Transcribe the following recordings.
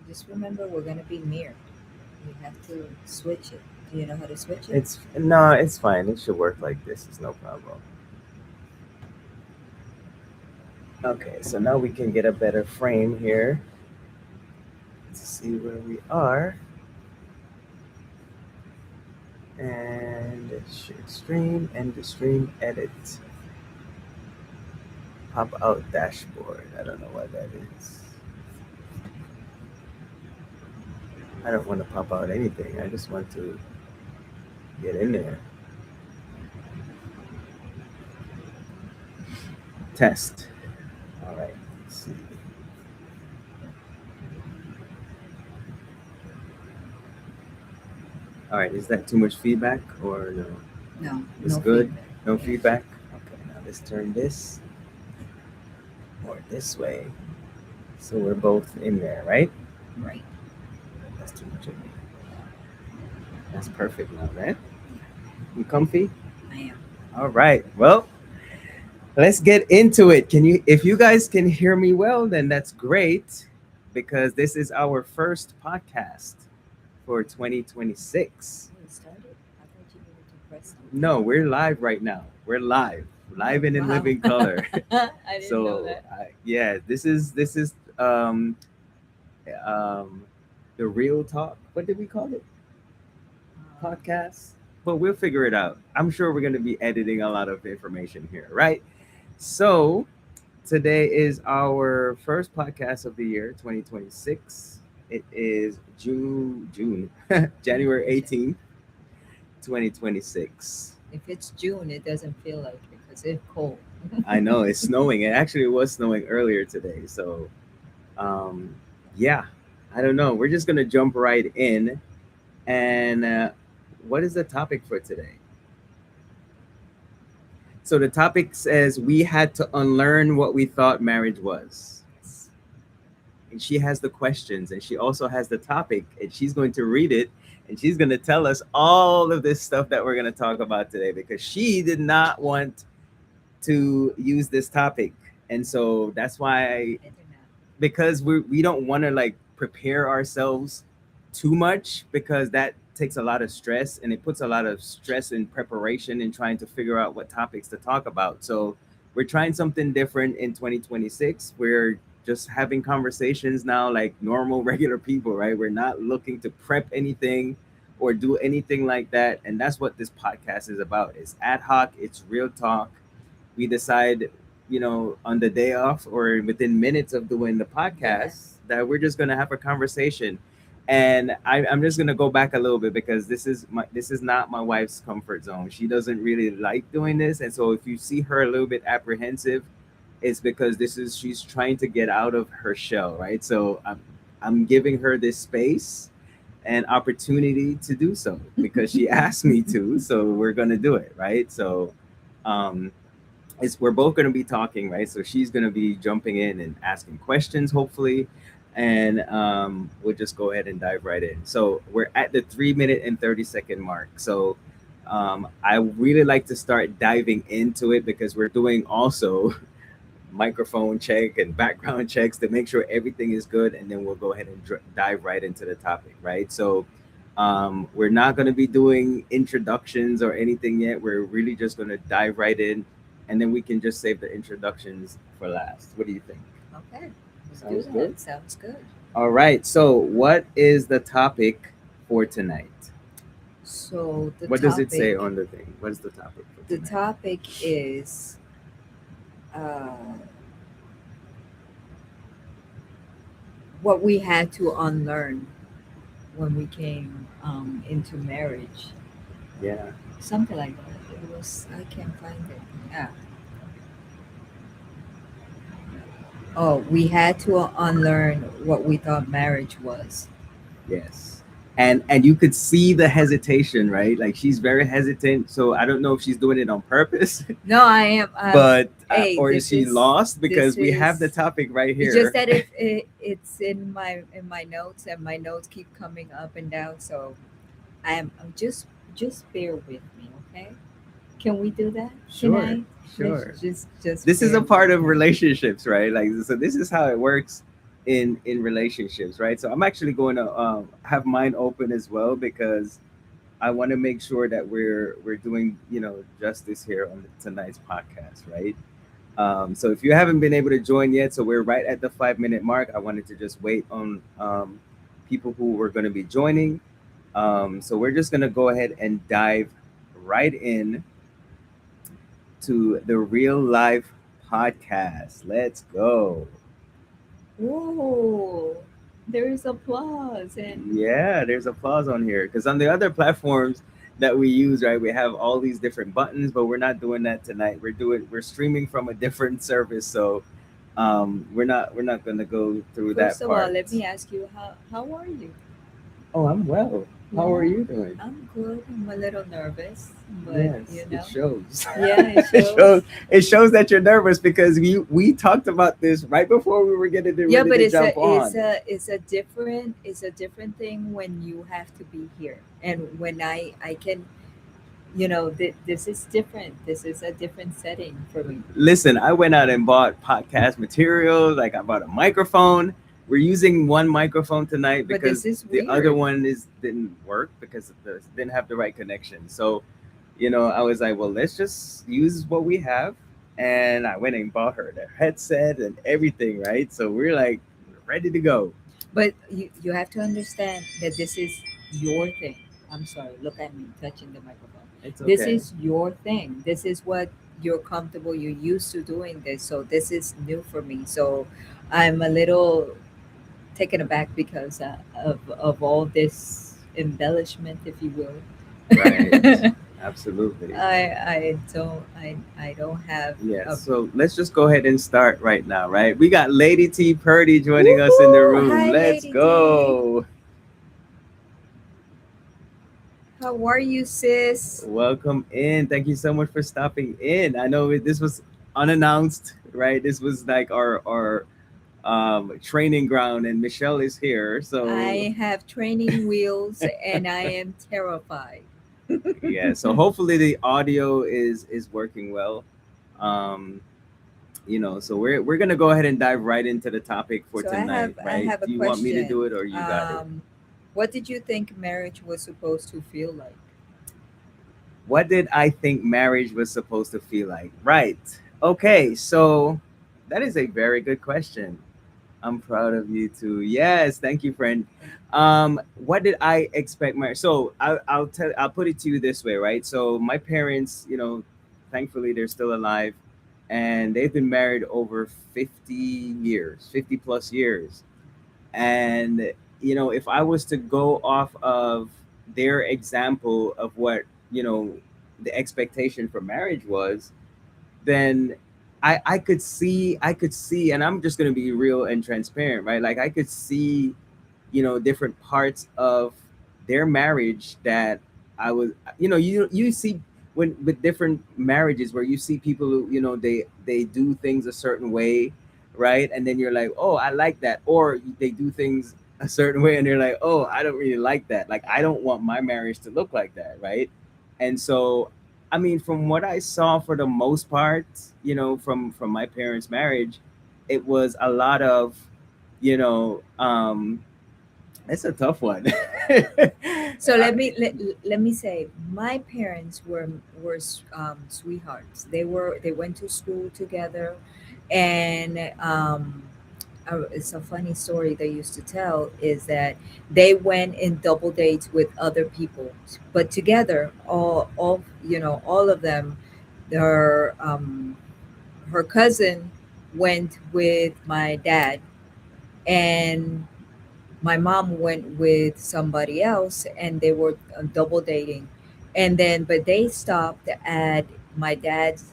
Just remember, we're gonna be mirrored. We have to switch it. Do you know how to switch it? It's no, it's fine. It should work like this. It's no problem. Okay, so now we can get a better frame here to see where we are. And share stream, end the stream, edit, pop out dashboard. I don't know what that is. I don't want to pop out anything. I just want to get in there. Test. All right. Let's see. All right. Is that too much feedback or no? No, It's no good. feedback. No Yes. feedback. Okay. Now let's turn this more this way. So we're both in there, right? Right. That's too much of me. That's perfect now, right? You comfy? I am. All right. Well, let's get into it. Can you if you guys can hear me well, then that's great because this is our first podcast for 2026. Oh, it started. I thought you needed to press something. No, we're live right now. We're live Oh, and in wow. living color. I didn't know So, that. yeah, this is um the real talk. What did we call it? Um, Podcast. But we'll figure it out. I'm sure we're going to be editing a lot of information here, right? So, today is our first podcast of the year, 2026. It is June, January 18th, 2026. if it's June, it doesn't feel like it because it's cold. I know it's snowing. It actually was snowing earlier today. So, um, yeah, I don't know. We're just going to jump right in. And what is the topic for today? So, the topic says we had to unlearn what we thought marriage was. Yes. And she has the questions and she also has the topic and she's going to read it and she's going to tell us all of this stuff that we're going to talk about today because she did not want to use this topic. And so that's why, I do not. because we don't want to like prepare ourselves too much because that takes a lot of stress and it puts a lot of stress in preparation and trying to figure out what topics to talk about. So we're trying something different in 2026. We're just having conversations now like normal regular people, right? We're not looking to prep anything or do anything like that. And that's what this podcast is about. It's ad hoc, it's real talk. We decide, on the day off or within minutes of doing the podcast Yes. that we're just gonna have a conversation. And I'm just gonna go back a little bit because this is not my wife's comfort zone. She doesn't really like doing this, and so if you see her a little bit apprehensive, it's because she's trying to get out of her shell, right? So I'm giving her this space and opportunity to do so because she asked me to. So we're gonna do it, right? So um, it's we're both going to be talking, right? So she's going to be jumping in and asking questions, hopefully, and we'll just go ahead and dive right in. So we're at the 3 minute and 30 second mark. So I really like to start diving into it because we're doing also microphone check and background checks to make sure everything is good, and then we'll go ahead and dive right into the topic, right? So we're not going to be doing introductions or anything yet. We're really just going to dive right in, and then we can just save the introductions for last. What do you think? Okay. Let's do Sounds good. that. Sounds good. All right. So, what is the topic for tonight? So What does it say on the thing? What is the topic for the tonight? topic is what we had to unlearn when we came into marriage. Yeah. Something like that. It was. I can't find it. Yeah. Oh, we had to unlearn what we thought marriage was. Yes. And you could see the hesitation, right? Like she's very hesitant. So I don't know if she's doing it on purpose, No, I am. but Hey, or is she lost because this we have the is. topic right It's just here. that if it's in my notes and my notes keep coming up and down, so I'm just bear with me, okay? Can we do that? Can Sure. I? Sure. Just This is bear a part with of me. relationships, right? Like so this is how it works. in relationships, right? So I'm actually going to have mine open as well because I want to make sure that we're doing justice here on tonight's podcast, right? So if you haven't been able to join yet, so we're right at the 5 minute mark. I wanted to just wait on people who were going to be joining. So we're just going to go ahead and dive right in to the real life podcast. Let's go. Whoa, there is applause and Yeah, there's applause on here because on the other platforms that we use, right, we have all these different buttons, but we're not doing that tonight. We're streaming from a different service, so we're not going to go through first that of all, part. let me ask you, how are you? Oh, I'm well. How are Yeah, you doing? I'm good. I'm a little nervous, but Yes, it shows. yeah, it it shows. shows. It shows that you're nervous because we talked about this right before we were getting Yeah, ready but to it's jump a on. it's a different thing when you have to be here, and when I can, this is different. This is a different setting for me. Listen, I went out and bought podcast material. Like I bought a microphone. We're using one microphone tonight But this because is the other weird. one is didn't work because didn't have the right connection. So, I was like, well, let's just use what we have. And I went and bought her the headset and everything, right? So we're like ready to go. But you have to understand that this is your thing. I'm sorry, look at me touching the microphone. It's This okay. is your thing. This is what you're comfortable, you're used to doing this. So this is new for me. So I'm a little taken aback because of all this embellishment, if you will. Right. Absolutely. I don't have Yes. a So let's just go ahead and start right now, right? We got Lady T Purdy joining us in the woohoo! room. Hi, Let's Lady T. go. How are you, sis? Welcome in. Thank you so much for stopping in. I know this was unannounced, right? This was like our training ground, and Michelle is here. So I have training wheels and I am terrified. yeah. So hopefully the audio is working well. Um, so we're gonna go ahead and dive right into the topic for So tonight, I right? have a Do you want me to question. do it or you got it? What did you think marriage was supposed to feel like? What did I think marriage was supposed to feel like? Right. Okay. So that is a very good question. I'm proud of you too. Yes, thank you, friend. What did I expect? I'll put it to you this way, right? So my parents, thankfully they're still alive, and they've been married over 50 years, 50 plus years. And if I was to go off of their example of what the expectation for marriage was, then I could see, and I'm just gonna be real and transparent, right? Like I could see, different parts of their marriage that I was, you see when with different marriages where you see people who, they do things a certain way, right? And then you're like, oh, I like that, or they do things a certain way, and they're like, oh, I don't really like that. Like I don't want my marriage to look like that, right? And so I mean, from what I saw, for the most part, from my parents' marriage, it was a lot of, you know, it's a tough one. So let me say, my parents were sweethearts. They went to school together, and it's a funny story they used to tell is that they went in double dates with other people, but together, all of them. Their her cousin went with my dad, and my mom went with somebody else, and they were double dating. And then but they stopped at my dad's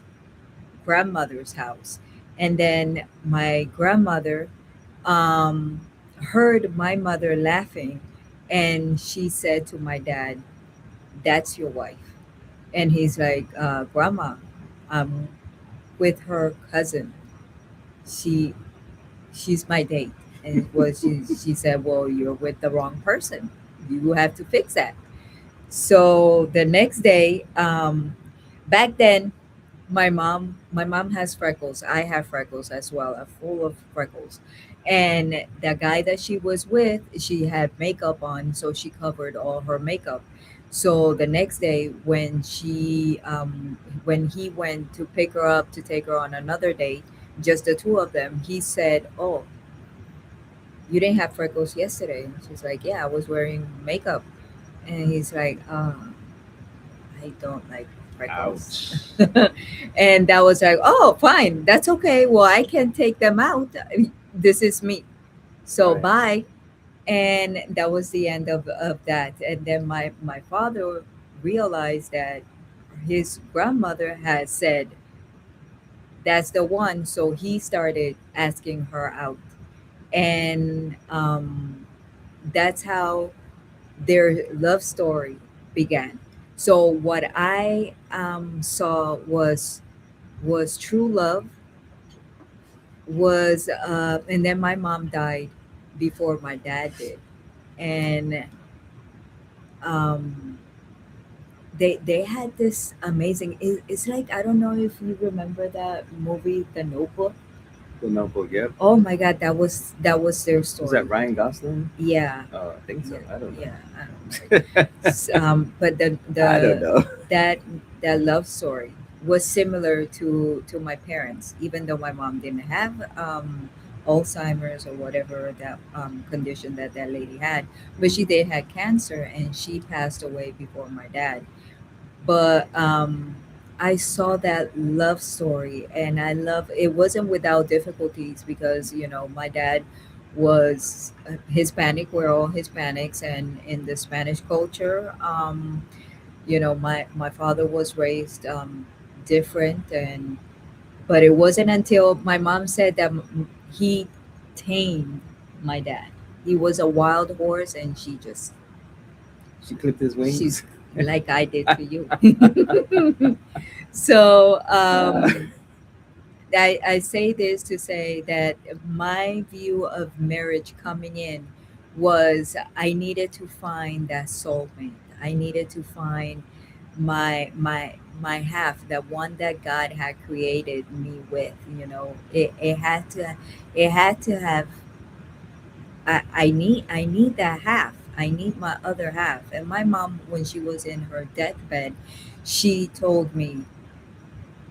grandmother's house, and then my grandmother heard my mother laughing, and she said to my dad, "That's your wife." And he's like, "Grandma, I'm with her cousin. she she's my date." And she said, "Well, you're with the wrong person. You have to fix that." So the next day, back then, my mom has freckles. I have freckles as well, full of freckles. And the guy that she was with, she had makeup on, so she covered all her makeup. So the next day, when he went to pick her up to take her on another date, just the two of them, he said, "Oh, you didn't have freckles yesterday." And she's like, "Yeah, I was wearing makeup." And he's like, "I don't like freckles." Ouch. And that was like, "Oh, fine, that's okay. Well, I can take them out. This is me. So Right. bye." And that was the end of that. And then my father realized that his grandmother had said, "That's the one." So he started asking her out. And that's how their love story began. So what I saw was true love, was and then my mom died before my dad did. And um, they had this amazing, it's like, I don't know if you remember that movie The Notebook. The Notebook. Yep. Oh my god, that was their Was that story. Ryan Gosling? Yeah. Oh, I think so. Yeah, I don't yeah, know. I don't know. But I don't the know. that that love story was similar to my parents, even though my mom didn't have Alzheimer's or whatever that condition that that lady had, but she did had cancer, and she passed away before my dad. But I saw that love story, and I love it. Wasn't without difficulties, because my dad was Hispanic. We're all Hispanics, and in the Spanish culture, my father was raised different. And but it wasn't until my mom said that he tamed my dad. He was a wild horse, and She clipped his she wings. like I did to you. So I say this to say that my view of marriage coming in was, I needed to find that soulmate. I needed to find my half, that one that God had created me with. It had to have. I need that half. I need my other half. And my mom, when she was in her deathbed, she told me,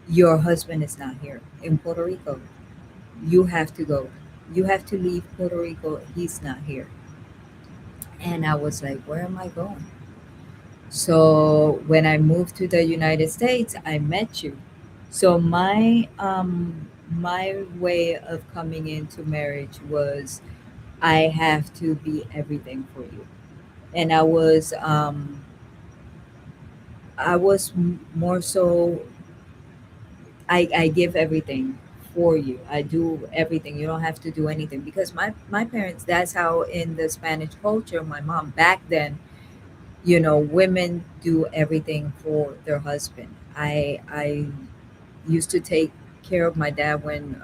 "Your husband is not here in Puerto Rico. You have to go. You have to leave Puerto Rico. He's not here." And I was like, "Where am I going?" So when I moved to the United States, I met you. So my way of coming into marriage was, I have to be everything for you. And I was more so, I give everything for you. I do everything. You don't have to do anything, because my parents, that's how in the Spanish culture, my mom back then, women do everything for their husband. I used to take care of my dad when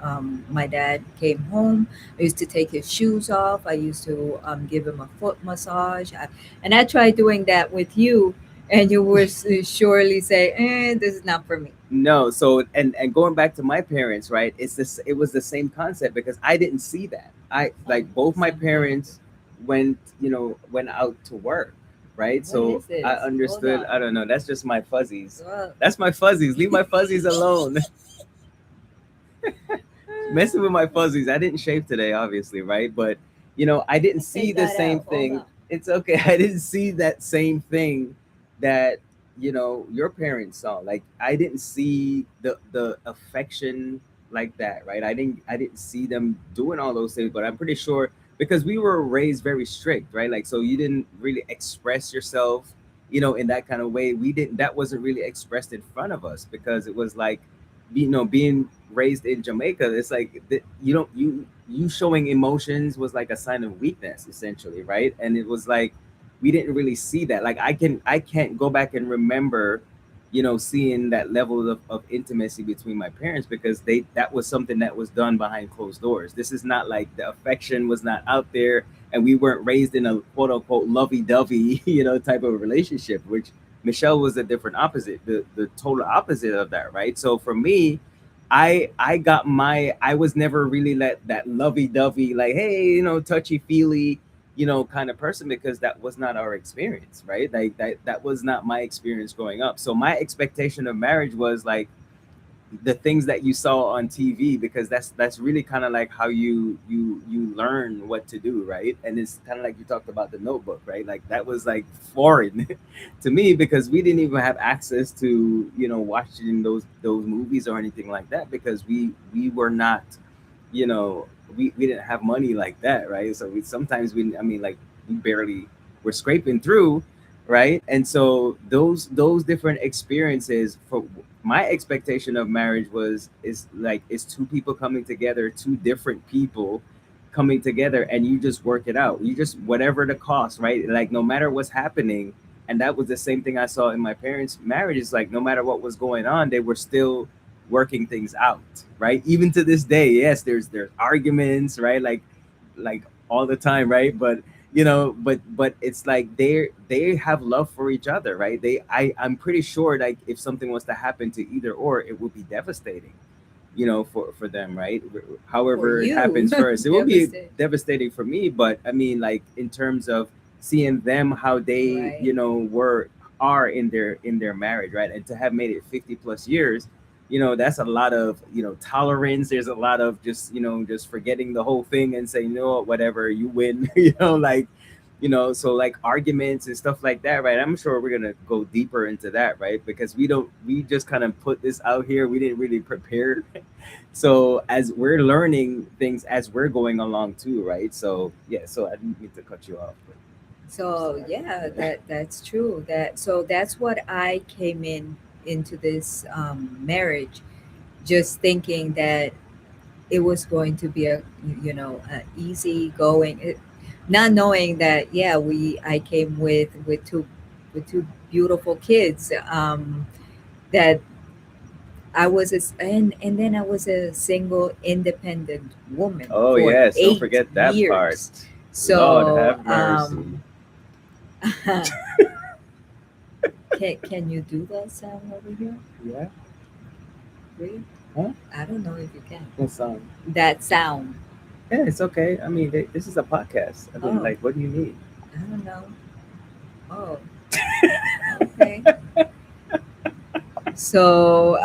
my dad came home. I used to take his shoes off. I used to give him a foot massage. And I tried doing that with you, and you were surely say, "This is not for me." No, so and going back to my parents, right? It's this. It was the same concept because I didn't see that. I Oh, like both my same thing. parents went out to work, right? What So is I this? Hold understood. on. I don't know. That's just my fuzzies. Well, That's my fuzzies. Leave my fuzzies alone. Messing with my fuzzies. I didn't shave today, obviously, right? But I didn't see take the that same out. Hold thing. on. It's okay. I didn't see that same thing that your parents saw. Like I didn't see the affection like that, right? I didn't see them doing all those things, but I'm pretty sure because we were raised very strict, right? Like so you didn't really express yourself, in that kind of way. We didn't that wasn't really expressed in front of us because it was like being raised in Jamaica, it's like you don't you showing emotions was like a sign of weakness, essentially, right? And it was like we didn't really see that. Like I can't go back and remember, seeing that level of intimacy between my parents because that was something that was done behind closed doors. This is not like the affection was not out there, and we weren't raised in a quote unquote lovey dovey, type of relationship, which Michelle was the different opposite, the total opposite of that, right? So for me, I got my I was never really that lovey dovey, like, hey, touchy feely, kind of person, because that was not our experience, right? Like that was not my experience growing up. So my expectation of marriage was like the things that you saw on TV, because that's really kind of like how you learn what to do, right? And it's kind of like you talked about the Notebook, right? Like that was like foreign to me, because we didn't even have access to watching those movies or anything like that, because we were not, you know we didn't have money like that, right? So we sometimes we I mean, like, we barely were scraping through, right? And so those different experiences, for my expectation of marriage was is like it's two people coming together, two different people coming together, and you just work it out, you just, whatever the cost, right? Like, no matter what's happening. And that was the same thing I saw in my parents' marriages. Like, no matter what was going on, they were still working things out, right? Even to this day, yes, there's arguments, right? Like all the time, right? But but it's like they have love for each other, right? I'm pretty sure, like, if something was to happen to either or, it would be devastating, for them, right? For However it you, happens first, it will be devastated. devastating for me. But I mean, like, in terms of seeing them, how they, Right. were are in their marriage, right? And to have made it 50 plus years, that's a lot of, tolerance. There's a lot of just, just forgetting the whole thing and saying, whatever, you win. Like, so like arguments and stuff like that, right? I'm sure we're gonna go deeper into that, right? Because we just kind of put this out here, we didn't really prepare. So as we're learning things as we're going along too, right? So yeah, so I didn't mean to cut you off, but So yeah, that's true. That's what I came into this marriage, just thinking that it was going to be a easy going, not knowing that, yeah, we I came with two beautiful kids, that I was and then I was a single independent woman oh for yes, don't eight forget that part. years. Lord So have mercy. can you do that sound over here? Yeah. Really? Huh? I don't know if you can. What song? That sound. Yeah, it's okay. I mean, this is a podcast. I mean, Oh, like, what do you need? I don't know. Oh, okay. So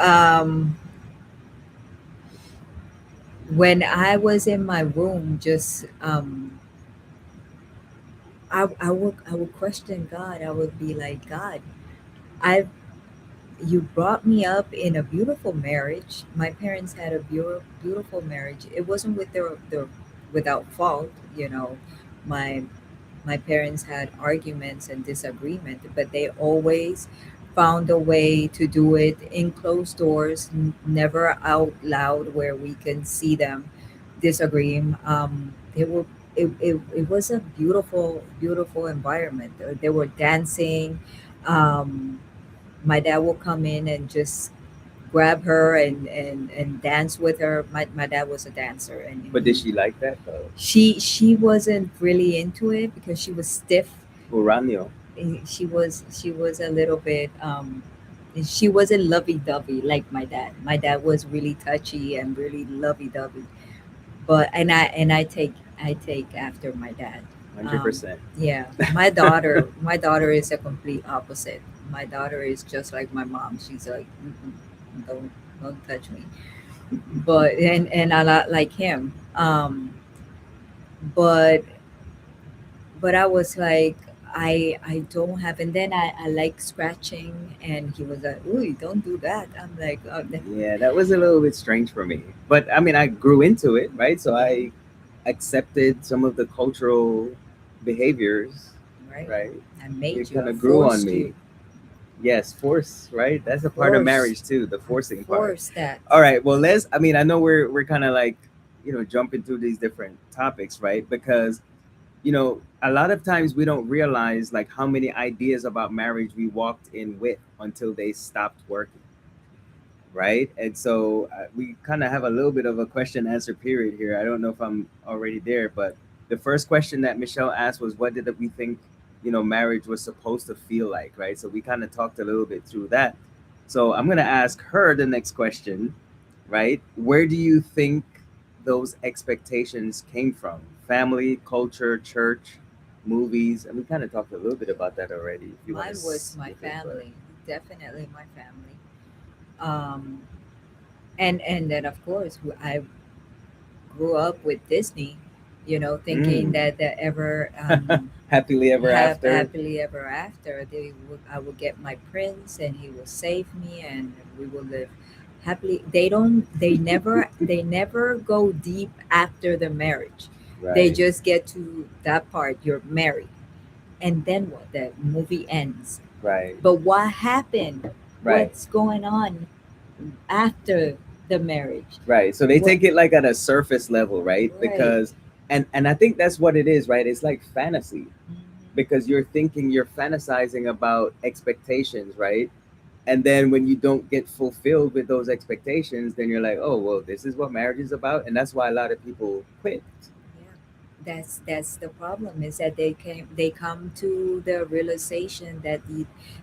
when I was in my room, just I would question God. I would be like, God, I you brought me up in a beautiful marriage. My parents had a beautiful marriage. It wasn't with their without fault, My my parents had arguments and disagreement, but they always found a way to do it in closed doors, never out loud where we can see them disagreeing. They were it was a beautiful environment. They were dancing. Um, my dad will come in and just grab her and dance with her. My dad was a dancer, and But did she like that though? she wasn't really into it because she was stiff. Uranio. She was a little bit she wasn't lovey-dovey like my dad. My dad was really touchy and really lovey-dovey. But I take after my dad. 100%. Yeah, my daughter is a complete opposite. My daughter is just like my mom. She's like, "Mm-mm, don't touch me." But and a lot like him. But I was like, I don't have. And then I like scratching, and he was like, "Ooh, don't do that." I'm like, "Oh, Yeah, that was a little bit strange for me. But I mean, I grew into it, right? So I accepted some of the cultural behaviors, right." right? I made It you. kind I of grew on forced you. me. Yes, force, right? I That's a part of marriage forced. too, the I forcing part. forced that. All right, well, I mean, I know we're kind of like, jumping through these different topics, right? Because a lot of times we don't realize like how many ideas about marriage we walked in with until they stopped working, right? And so we kind of have a little bit of a question answer period here. I don't know if I'm already there, but the first question that Michelle asked was, what did we think, marriage was supposed to feel like, right? So we kind of talked a little bit through that. So I'm going to ask her the next question, right? Where do you think those expectations came from? Family, culture, church, movies? And we kind of talked a little bit about that already. If you want to Mine was my skip it, but family, definitely my family. Um, and then of course I grew up with Disney, thinking mm. that the ever Happily ever have after. happily ever after. I will get my prince, and he will save me, and we will live happily. They never go deep after the marriage. They Right, just get to that part. You're married, and then what? The movie ends. right, But what happened? right. What's going on after the marriage? Right. So they What? take it like at a surface level, right? Right. Because and I think that's what it is, right? It's like fantasy Mhm. because you're fantasizing about expectations, right? And then when you don't get fulfilled with those expectations, then you're like, "Oh, well, this is what marriage is about." And that's why a lot of people quit. Yeah, that's the problem, is that they come to the realization that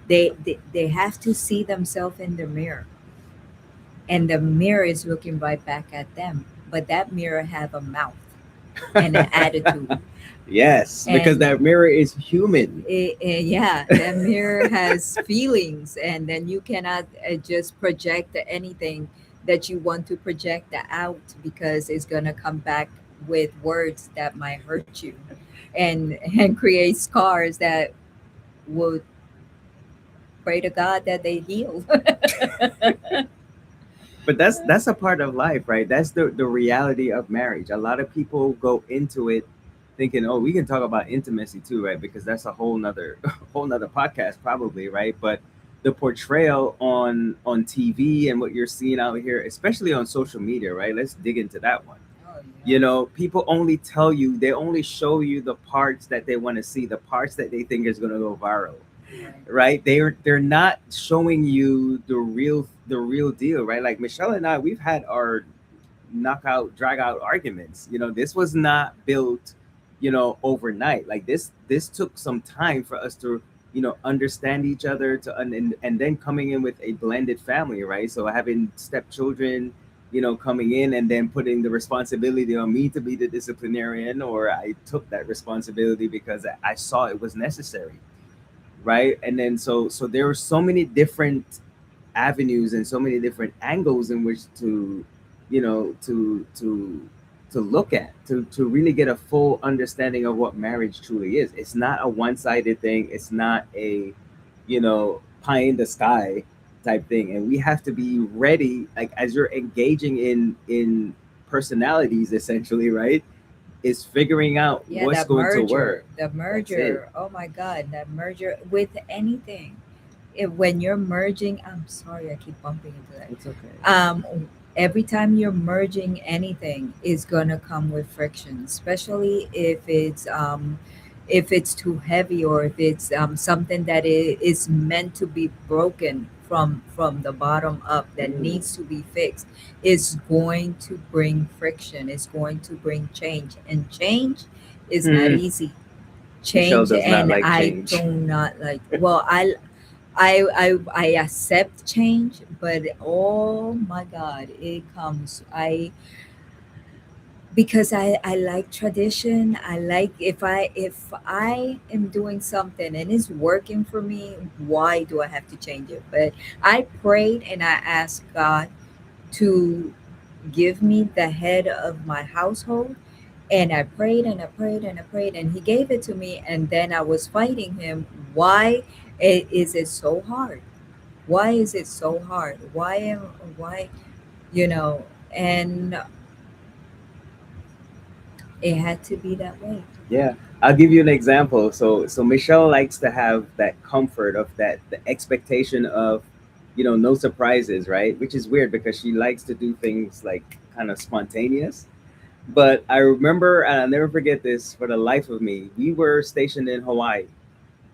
they have to see themselves in the mirror, and the mirror is looking right back at them, but that mirror have a mouth and an attitude, Yes, because and that mirror is human. yeah, that mirror has feelings, and then you cannot just project anything that you want to project out, because it's gonna come back with words that might hurt you, and create scars that would pray to God that they heal. But that's a part of life, right? That's the reality of marriage. A lot of people go into it thinking, oh, we can talk about intimacy too, right? Because that's a whole nother whole nother podcast probably, right? But the portrayal on TV and what you're seeing out here, especially on social media, right? Let's dig into that one. Oh You yeah. know, people only tell you, they only show you the parts that they want to see, the parts that they think is going to go viral, Right. right? They're not showing you the real deal, right? Like Michelle and I, we've had our knockout drag out arguments. This was not built, overnight. Like this took some time for us to understand each other, and then coming in with a blended family, right? So having stepchildren, coming in and then putting the responsibility on me to be the disciplinarian, or I took that responsibility because I saw it was necessary, right? And then so there were so many different avenues and so many different angles in which to you know to look at, to really get a full understanding of what marriage truly is. It's not a one-sided thing. It's not a pie in the sky type thing. And we have to be ready, like as you're engaging in personalities essentially, right? Is figuring out Yeah, what's going to work. the That's it. merger. Oh my God, that merger with anything. When you're merging, I'm sorry, I keep bumping into that. It's okay. Every time you're merging anything, is gonna come with friction, especially if it's too heavy, or if it's something that is meant to be broken from the bottom up, that Mm. needs to be fixed. Is going to bring friction. It's going to bring change, and change is not Hmm. easy. Michelle Change, does not and like I change. do not like. Well, I accept change, but oh my God, it comes. Because I like tradition. I like, if I am doing something and it's working for me, why do I have to change it? But I prayed and I asked God to give me the head of my household, and I prayed and I prayed and I prayed, and He gave it to me. And then I was fighting Him. Why is it so hard? Why is it so hard? Why, you know? And it had to be that way. Yeah, I'll give you an example. So Michelle likes to have that comfort of that the expectation of, no surprises, right? Which is weird because she likes to do things like kind of spontaneous. But I remember, and I'll never forget this for the life of me. We were stationed in Hawaii,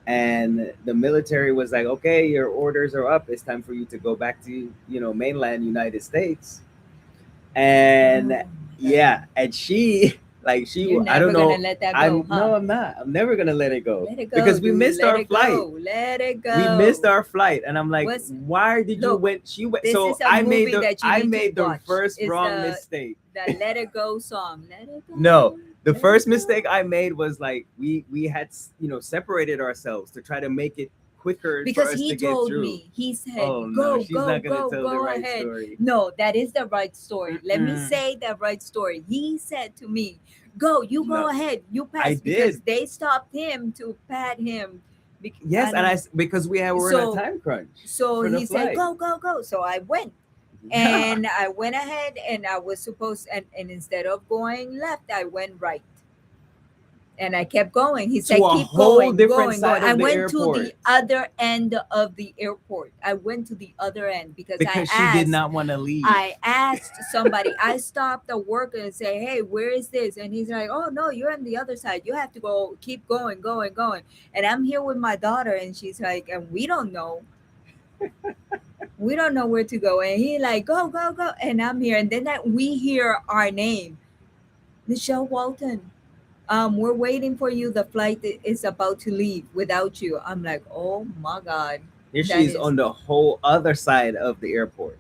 and the military was like, "Okay, your orders are up. It's time for you to go back to mainland United States." Oh And my God. yeah, and she Like You're I don't never gonna know. let that go, huh? I'm not. I'm never gonna let it go Let it go, because we dude. missed Let our it flight. go. Let it We missed go. our flight, and I'm like, What's why did you Look, went? She went. this So is a movie that you I need to made the watch. first Is wrong the mistake. Let It Go song. Let it No, go. the Let it first go. mistake I made was like we had separated ourselves to try to make it quicker for Because us he to get told through. me, he said, Oh no, go, she's go, not gonna go, tell the go right ahead. story. No, that is the right story. Let me Mm-mm. say the right story. He said to me, go, you go No, ahead, you I pass, because did. they stopped him to pat him. Yes, I and don't know. because were in a So, time crunch so for the he said, flight. go, go, go. So I went. Yeah, And I went ahead, and I was supposed, and instead of going left, I went right. And I kept going. He to said, a keep whole going, different going, going. side I of the went to airport the other end of the airport. I went to the other end because because she did not want to leave. I asked somebody, I stopped the worker and say, hey, where is this? And he's like, oh, no, you're on the other side. You have to go, keep going, going, going. And I'm here with my daughter, and she's like, and we don't know. We don't know where to go. And he like, go, go, go. And I'm here. And then we hear our name, Michelle Walton. We're waiting for you. The flight is about to leave without you. I'm like, oh my God. Here she That is is, on the whole other side of the airport.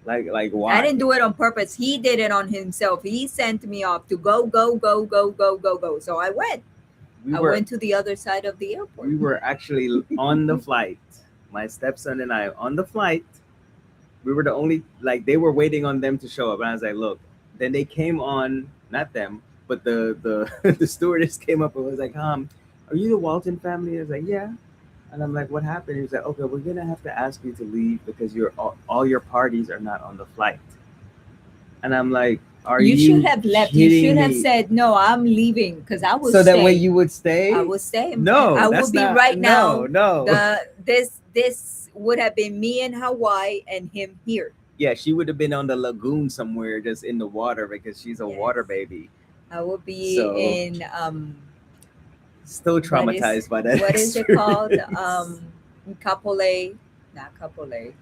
I Why? didn't do it on purpose. He did it on himself. He sent me off to go, go, go, go, go, go, go. So I went. We I were went to the other side of the airport. we were actually on the flight. My stepson and I on the flight. We were the only they were waiting on them to show up, and I was like, look. Then they came on, not them, but the the stewardess came up and was like, are you the Walton family? I was like, yeah. And I'm like, what happened? He was like, okay, we're gonna have to ask you to leave because all your parties are not on the flight. And I'm like, are You should you have left. You kidding should have me? said, no, I'm leaving because I will So that way stay. you would I stay? will stay. No, I will that's be not. right No, now. no. This would have been me in Hawaii and him here. Yeah, she would have been on the lagoon somewhere, just in the water because she's a Yes. water baby. I will be So in still what is traumatized by that what is it called? experience. Capole, not Capole.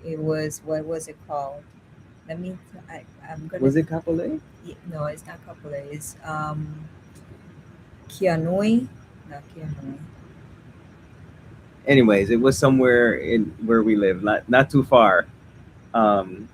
It was, what was it called? Let me. I'm gonna. Was it Kapolei? No, it's not Capole. It's Kianui, not Kianui. Anyways, it was somewhere in where we live, not too far. Um,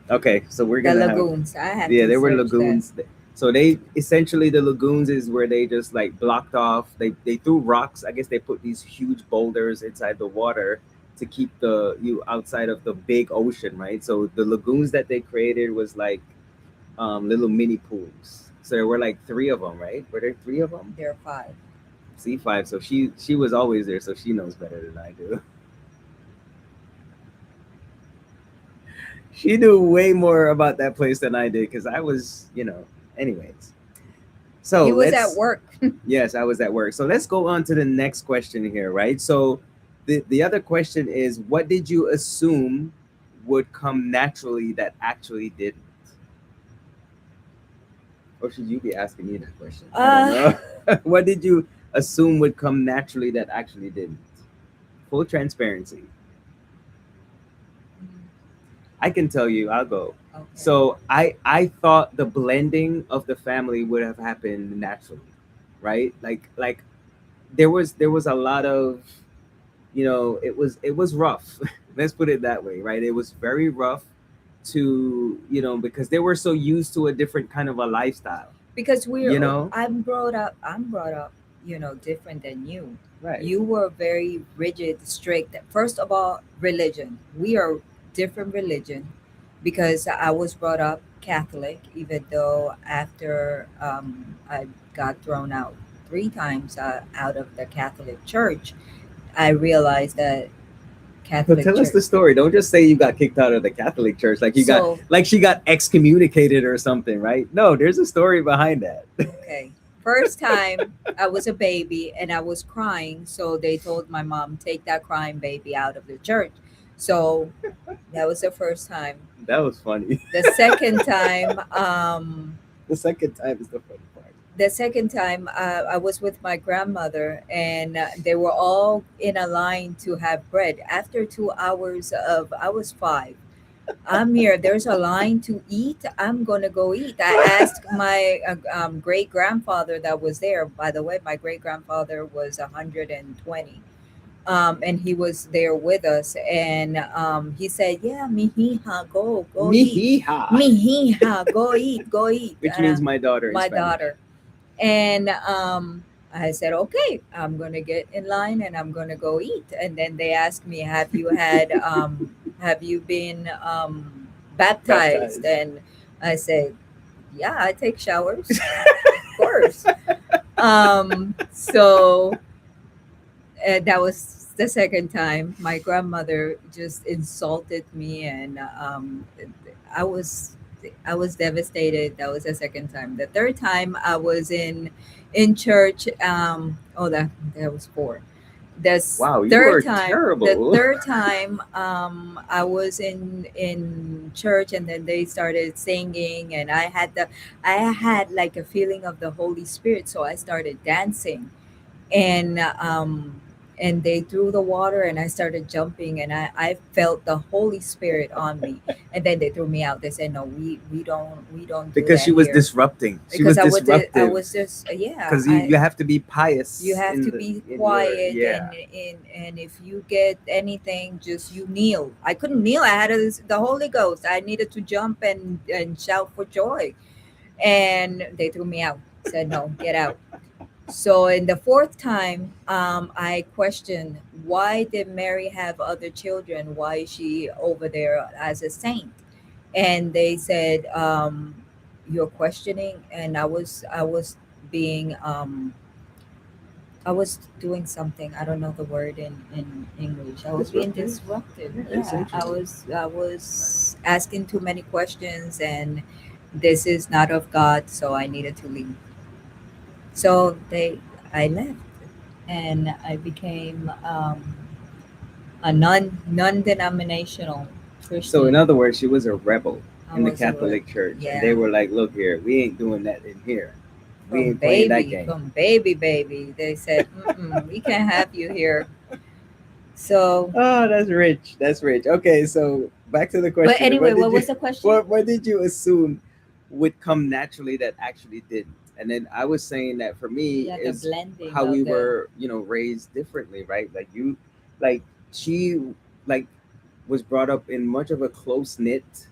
okay, so we're The gonna have lagoons. I have yeah, to there were search that. lagoons. So they essentially the lagoons is where they just blocked off. They threw rocks. I guess they put these huge boulders inside the water to keep you outside of the big ocean, right? So the lagoons that they created was little mini pools. So there were like three of them, right? Were there three of them? There are five. C5. So she was always there, so she knows better than I do. She knew way more about that place than I did because I was, Anyways, so He was at let's. work. Yes, I was at work. So let's go on to the next question here, right? So the other question is, what did you assume would come naturally that actually didn't? Or should you be asking me that question? I don't Uh, know. What did you assume would come naturally that actually didn't? Full transparency. I can tell you, I'll go. okay. So I thought the blending of the family would have happened naturally, right? Like there was a lot of, it was rough. Let's put it that way, right? It was very rough to, because they were so used to a different kind of a lifestyle, Because you know? I'm brought up, different than you. Right. You were very rigid, strict. First of all, religion. We are different religion because I was brought up Catholic, even though after I got thrown out three times out of the Catholic Church, I realized that But Catholic tell us Church. the story. Don't just say you got kicked out of the Catholic Church So, like she got excommunicated or something, right? No, there's a story behind that. okay. First time I was a baby and I was crying, so they told my mom, take that crying baby out of the church. So that was the first time. That was funny. The second time, The second time is the funny part. I was with my grandmother, and they were all in a line to have bread. After 2 hours of, I was five. I'm here. There's a line to eat. I'm gonna go eat. I asked my great grandfather that was there. By the way, my great grandfather was 120, and he was there with us. And he said, "Yeah, mihija, go eat, Mihija, mihija, go eat." which And means my daughter in my Spanish. daughter. And I said, okay, I'm going to get in line and I'm going to go eat. And then they asked me, have you been baptized? Baptized. And I said, yeah, I take showers, of course. So that was the second time. My grandmother just insulted me, and I was I was devastated. That was the second time. The third time I was in church. Oh, that was four. This Wow, you third were time, the terrible. third time, I was in church, and then they started singing, and I had like a feeling of the Holy Spirit, so I started dancing, and they threw the water, and I started jumping, and I felt the Holy Spirit on me. And then they threw me out. They said, no, we don't do Because she that was here. disrupting. She Because was I disruptive. was just, yeah, Because you have to be you pious have to in the be in your quiet, yeah. and if you get anything, just you kneel. I couldn't kneel. I had the Holy Ghost. I needed to jump and shout for joy. And they threw me out. Said, no, get out. So in the fourth time, I questioned, why did Mary have other children? Why is she over there as a saint? And they said, you're questioning. And I was being I was doing something. I don't know the word in English. I was being Disruptive. disruptive. Yeah, Yeah, essentially. I was asking too many questions, and this is not of God, so I needed to leave. So I left, and I became a non-denominational So in Christian. other words, she was a rebel I in the was a Catholic Church, and they yeah, were like, "Look here, we ain't doing that in here. We from ain't playing that baby, game." from baby. They said, mm-mm, we can't have you here. So, Oh, that's rich. That's rich. Okay, so back to the but question. anyway, What what did you was the question? what did you assume would come naturally that actually didn't? And then I was saying that for me Yeah, the is blending how we of the. were, raised differently, right? Like like she like was brought up in much of a close knit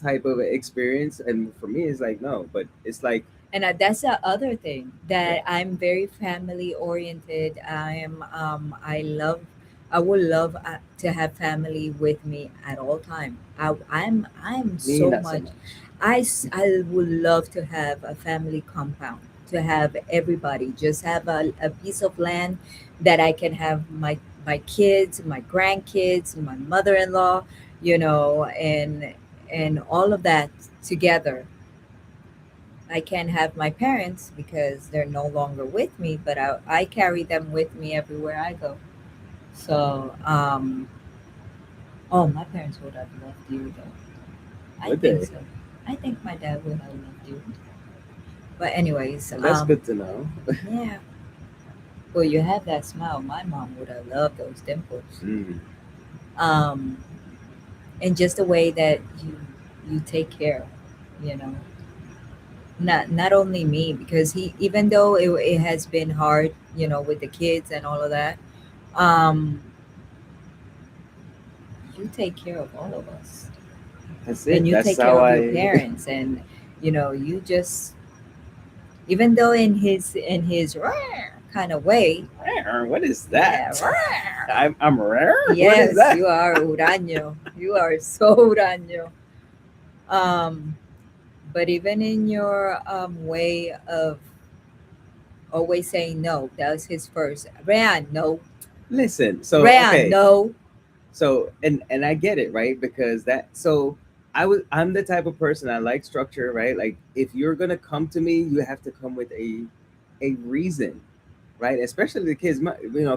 type of experience, and for me it's like no, but it's like And that's the other thing, yeah, that I'm very family oriented. I would love to have family with me at all time. I'm me so not so much. much. I would love to have a family compound, to have everybody, just have a piece of land that I can have my kids, my grandkids, my mother-in-law, and all of that together. I can't have my parents because they're no longer with me, but I carry them with me everywhere I go. So, oh, my parents would have loved you though. I Would think they? so. I think my dad would have loved you. But anyways, Well, that's good to know. yeah. Well, you have that smile. My mom would have loved those dimples. Mm. Um, and just the way that you take care, you know. Not only me, because he, even though it has been hard, with the kids and all of that, um you take care of all of us, That's and it. you That's take care how of your I. parents, and you just, even though in his kind of way. Rare? What is Yeah. that? I'm rare. What is Yes, that? you are Urano. You are so Urano. um but even in your way of always saying no, that was his first. Rayan, no. Listen. So Rayan, okay. no. So and I get it, right? Because that so I'm the type of person I like structure, right? Like if you're gonna come to me, you have to come with a reason, right? Especially the kids.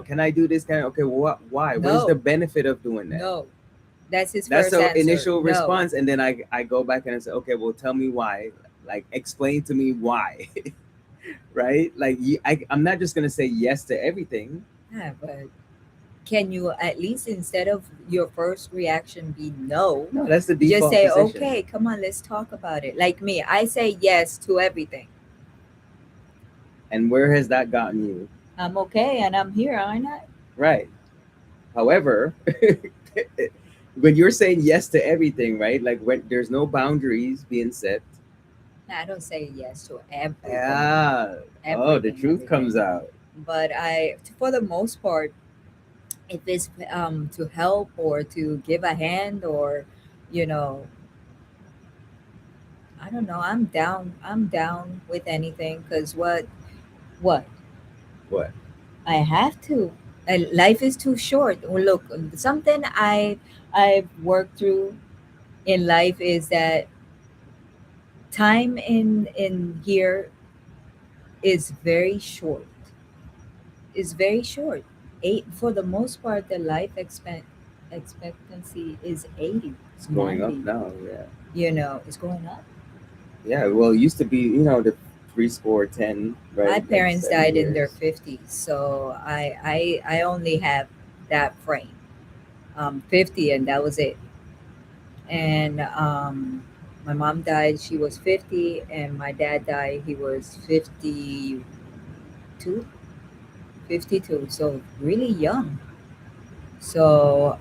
Can I do this? Okay, why? What is the No. benefit of doing that? No. That's his That's first the answer. initial No. response, and then I go back and I say, okay, well, tell me why. Like explain to me why, right? Like I'm not just gonna say yes to everything. Yeah, but can you at least, instead of your first reaction be no, No, that's the just default say, position. okay, come on, let's talk about it. Like me, I say yes to everything. And where has that gotten you? I'm okay and I'm here, aren't I? Right. However, when you're saying yes to everything, right? Like when there's no boundaries being set. I don't say yes to everything, Ah, oh, the everything, truth everything. comes out. But for the most part, if it's to help or to give a hand or, you know, I don't know, I'm down. I'm down with anything because what What? I have to. Life is too short. Well, look, something I've worked through in life is that time in here is very short. Is very short. Eight for the most part, the expectancy is 80, It's going up 90. now. Yeah. You know, it's going up. Yeah. Well, it used to be, the three score 10, My right? Like parents seven died in their years. 50s, so I only have that frame, 50, and that was it. And my mom died, she was 50, and my dad died, he was 52, 52, so really young. So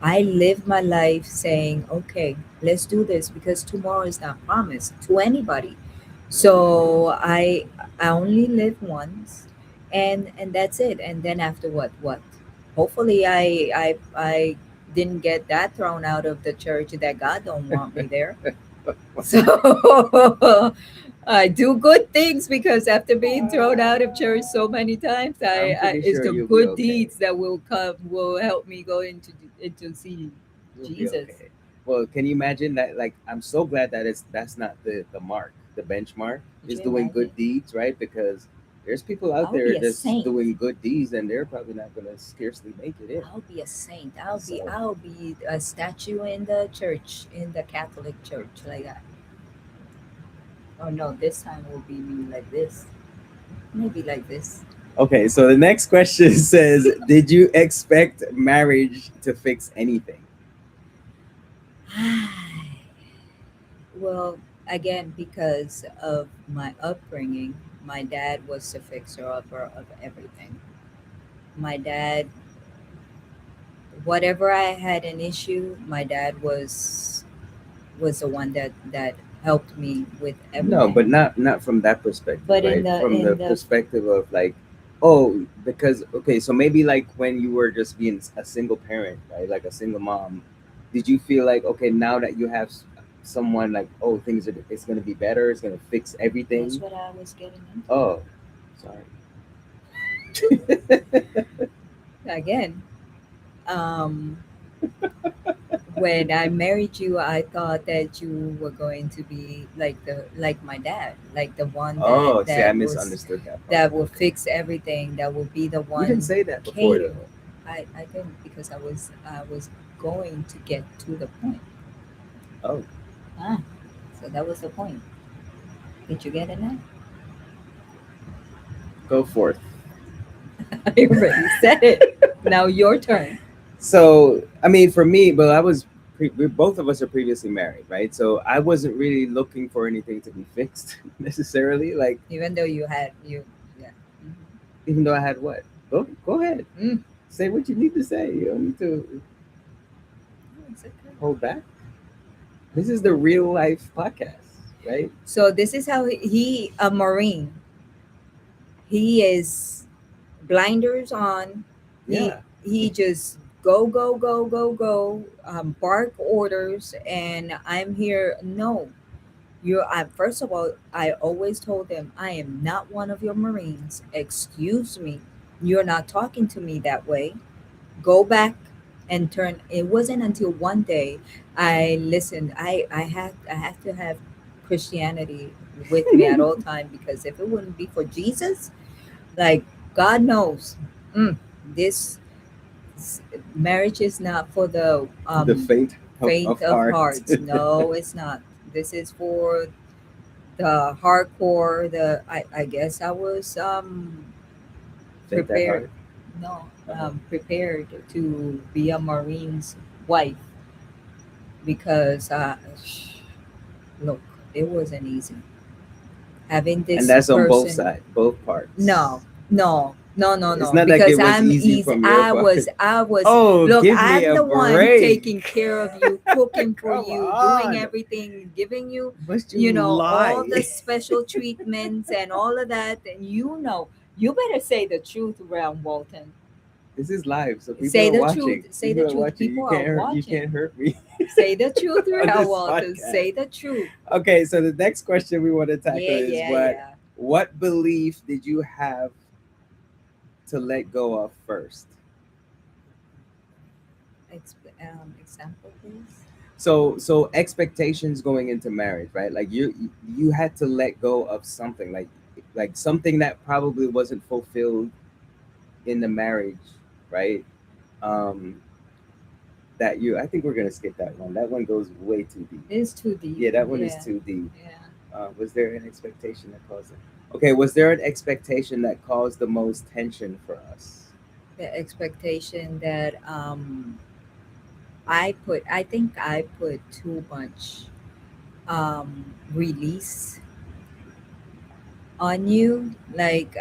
I live my life saying, okay, let's do this because tomorrow is not promised to anybody. So I only live once, and that's it. And then after what? Hopefully I didn't get that thrown out of the church that God don't want me there. So I do good things because after being thrown out of church so many times, I'm I pretty it's sure the you'll be good okay. deeds that will help me go into see You'll be Jesus. okay. Well, can you imagine that? Like, I'm so glad that that's not the mark, the benchmark Could is you doing imagine? good deeds, right? Because there's people out I'll there be a that's saint. doing good deeds and they're probably not gonna scarcely make it in. I'll be a saint. So I'll be a statue in the church, in the Catholic church, like that. Oh no, this time will be me like this. Maybe like this. okay, so the next question says, did you expect marriage to fix anything? Well, again, because of my upbringing, my dad was the fixer upper of everything. My dad, whatever I had an issue, my dad was the one that helped me with No, everything. but not from that perspective, But right? From the in the perspective of like, oh, because okay, so maybe like when you were just being a single parent, right? Like a single mom, did you feel like, okay, now that you have someone, like, oh, things are it's gonna be better, it's gonna fix that's everything? what I was getting into. Oh, sorry. Again, um, when I married you, I thought that you were going to be like my dad, like the one Oh, see, I was misunderstood that part. that will Okay, fix everything, that will be the you didn't one say that before cater. though. I didn't because I was going to get to the point. Oh, Ah, so that was the point. Did you get it now? go forth. I already said it. Now your turn. So, I mean, for me, but both of us are previously married, right? So I wasn't really looking for anything to be fixed necessarily. Like, Even though you had you, yeah. even though I had what? Go ahead, Mm-hmm. say what you need to say. You don't need to It's okay. hold back. This is the real life podcast, right? So this is how a Marine. He is blinders on. Yeah. He just go, bark orders, and I'm here. No, you're. First of all, I always told them I am not one of your Marines. Excuse me, you're not talking to me that way. Go back and turn. It wasn't until one day I listened. I have to have Christianity with me at all time because if it wouldn't be for Jesus, like God knows, mm, this marriage is not for the The fate faint of of heart. hearts. No, it's not. This is for the hardcore. I guess I was Faint at prepared. heart. no, Uh-huh. prepared to be a Marine's wife because look, it wasn't easy having And this that's on both person. sides, both parts. No, no, no, no, It's no. not like it Because was I'm easy easy. from your part. I was. Oh, Look, give me I'm a the one break. taking care of you, cooking for Come you, doing on. everything, giving you, Must you all the lie? special treatments and all of that. And you better say the truth around Walton. This is live, so people Say are the watching. truth. Say People the are truth. watching. People are You watching. can't hurt me Say the truth on around this Walton. podcast. Say the truth. Okay, so the next question we want to tackle Yeah, is yeah, yeah. what belief did you have to let go of first? Example, please. So expectations going into marriage, right? Like you had to let go of something, like something that probably wasn't fulfilled in the marriage, right? Um, that you I think we're gonna skip that one. That one goes way too deep. It's too deep. Yeah, that one is Yeah, too deep. yeah. Was there an expectation that caused it? Okay, was there an expectation that caused the most tension for us? The expectation that I think I put too much release on you. Like